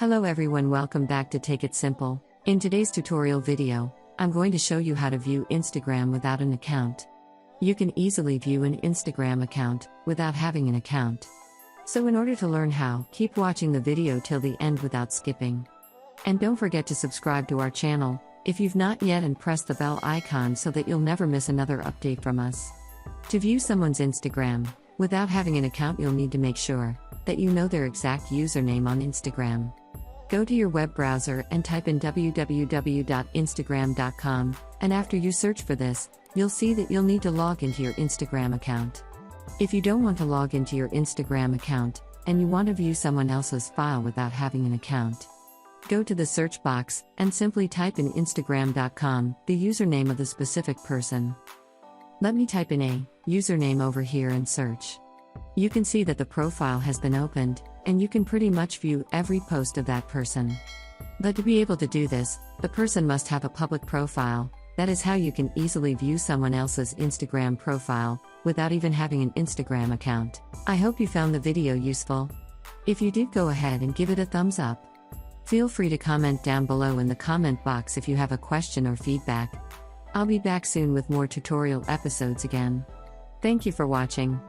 Hello everyone, welcome back to Take It Simple. In today's tutorial video, I'm going to show you how to view Instagram without an account. You can easily view an Instagram account without having an account. So in order to learn how, keep watching the video till the end without skipping. And don't forget to subscribe to our channel, if you've not yet, and press the bell icon so that you'll never miss another update from us. To view someone's Instagram without having an account, you'll need to make sure that you know their exact username on Instagram. Go to your web browser and type in www.instagram.com, and after you search for this, you'll see that you'll need to log into your Instagram account. If you don't want to log into your Instagram account, and you want to view someone else's file without having an account, go to the search box and simply type in instagram.com, the username of the specific person. Let me type in a username over here and search. You can see that the profile has been opened, and you can pretty much view every post of that person. But to be able to do this, the person must have a public profile. That is how you can easily view someone else's Instagram profile without even having an Instagram account. I hope you found the video useful. If you did, go ahead and give it a thumbs up. Feel free to comment down below in the comment box if you have a question or feedback. I'll be back soon with more tutorial episodes again. Thank you for watching.